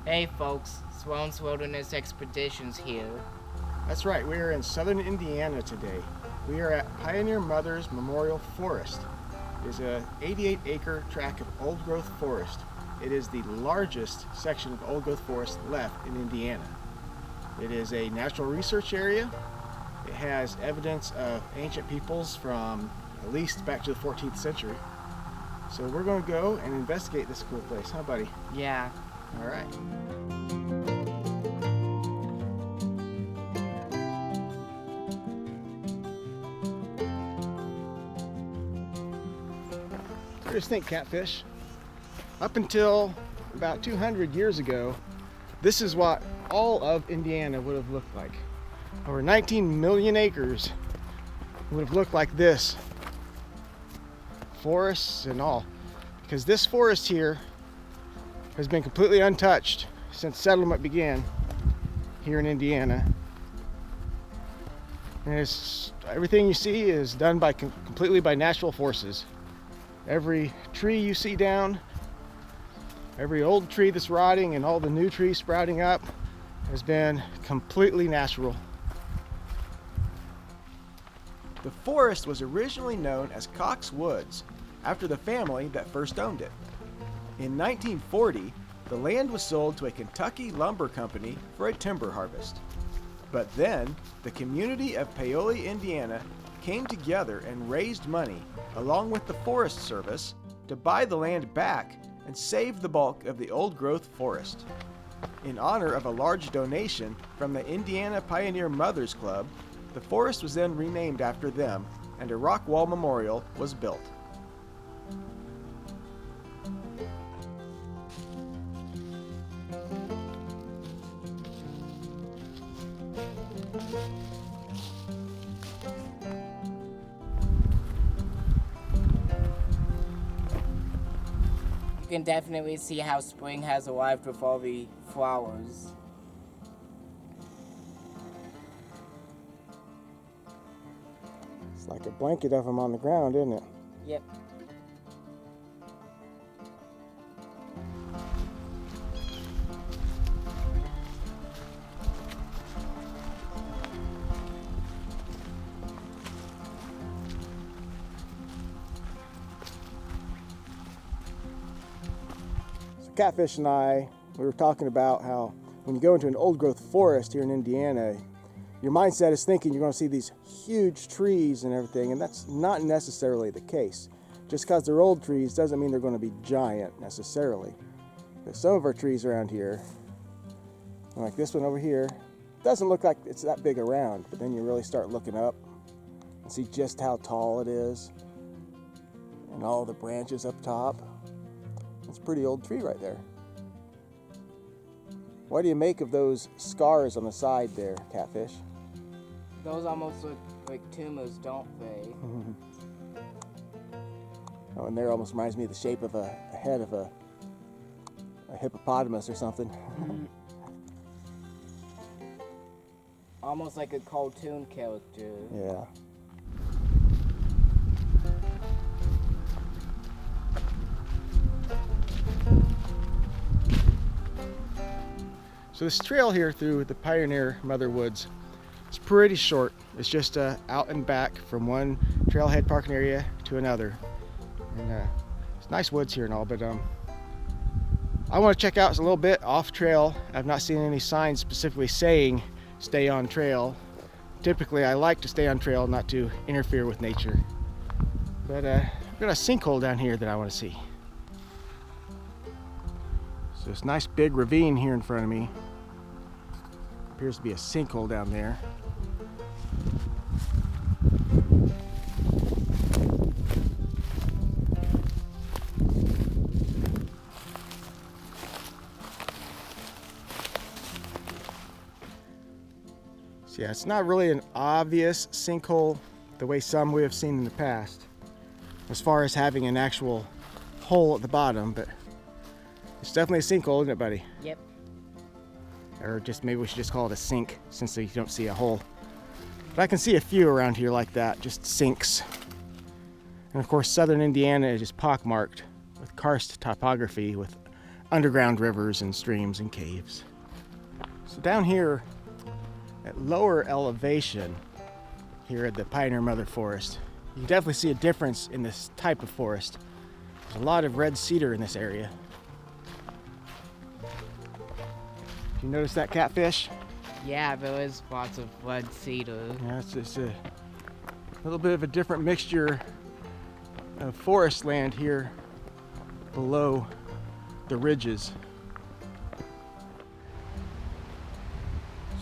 Hey folks, Sloan's Wilderness Expeditions here. That's right, we are in southern Indiana today. We are at Pioneer Mothers Memorial Forest. It is a 88-acre tract of old-growth forest. It is the largest section of old-growth forest left in Indiana. It is a natural research area. It has evidence of ancient peoples from at least back to the 14th century. So we're going to go and investigate this cool place, huh, buddy? Yeah. All right. What do you think, Catfish? Up until about 200 years ago, this is what all of Indiana would have looked like. Over 19 million acres would have looked like this. Forests and all. Because this forest here has been completely untouched since settlement began here in Indiana. And everything you see is done completely by natural forces. Every tree you see down, every old tree that's rotting and all the new trees sprouting up has been completely natural. The forest was originally known as Cox Woods, after the family that first owned it. In 1940, the land was sold to a Kentucky lumber company for a timber harvest. But then, the community of Paoli, Indiana came together and raised money, along with the Forest Service, to buy the land back and save the bulk of the old-growth forest. In honor of a large donation from the Indiana Pioneer Mothers Club, the forest was then renamed after them, and a rock wall memorial was built. You can definitely see how spring has arrived with all the flowers. It's like a blanket of them on the ground, isn't it? Yep. Catfish and I, we were talking about how when you go into an old growth forest here in Indiana, your mindset is thinking you're going to see these huge trees and everything, and that's not necessarily the case. Just because they're old trees doesn't mean they're going to be giant necessarily. But some of our trees around here, like this one over here, doesn't look like it's that big around, but then you really start looking up and see just how tall it is and all the branches up top. It's a pretty old tree right there. What do you make of those scars on the side there, Catfish? Those almost look like tumors, don't they? Oh, and there almost reminds me of the shape of a head of a hippopotamus or something. Almost like a cartoon character. Yeah. So this trail here through the Pioneer Mother Woods is pretty short. It's just out and back from one trailhead parking area to another. And it's nice woods here and all, but I want to check out a little bit off trail. I've not seen any signs specifically saying stay on trail. Typically I like to stay on trail, not to interfere with nature. But I've got a sinkhole down here that I want to see. So this nice big ravine here in front of me. Appears to be a sinkhole down there. So yeah, it's not really an obvious sinkhole the way some we have seen in the past, as far as having an actual hole at the bottom, but it's definitely a sinkhole, isn't it, buddy? Yep. Or just maybe we should just call it a sink, since you don't see a hole. But I can see a few around here like that, just sinks. And of course, southern Indiana is just pockmarked with karst topography with underground rivers and streams and caves. So down here at lower elevation here at the Pioneer Mother Forest, you can definitely see a difference in this type of forest. There's a lot of red cedar in this area. You notice that catfish? Yeah, there was lots of red cedar. Yeah, it's just a little bit of a different mixture of forest land here below the ridges.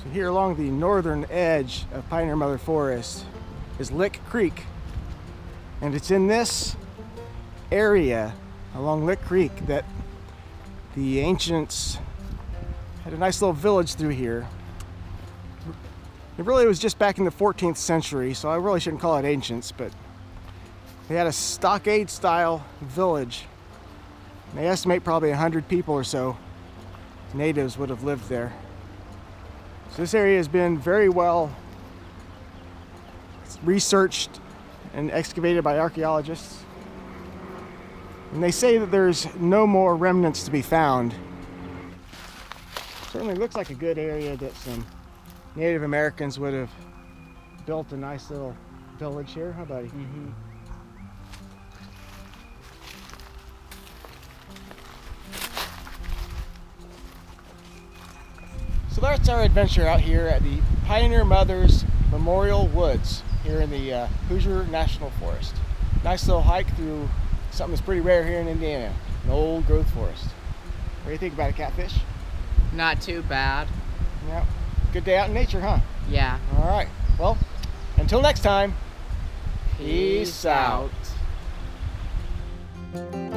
So here along the northern edge of Pioneer Mother Forest is Lick Creek. And it's in this area along Lick Creek that the ancients had a nice little village through here. It really was just back in the 14th century, so I really shouldn't call it ancients, but they had a stockade style village. They estimate probably 100 people or so natives would have lived there. So this area has been very well researched and excavated by archaeologists. And they say that there's no more remnants to be found. Certainly looks like a good area that some Native Americans would have built a nice little village here. How buddy? Mm-hmm. So that's our adventure out here at the Pioneer Mothers Memorial Woods here in the Hoosier National Forest. Nice little hike through something that's pretty rare here in Indiana, an old growth forest. What do you think about it, Catfish? Not too bad. Yeah. Good day out in nature, huh? Yeah. All right. Well, until next time, peace out. out.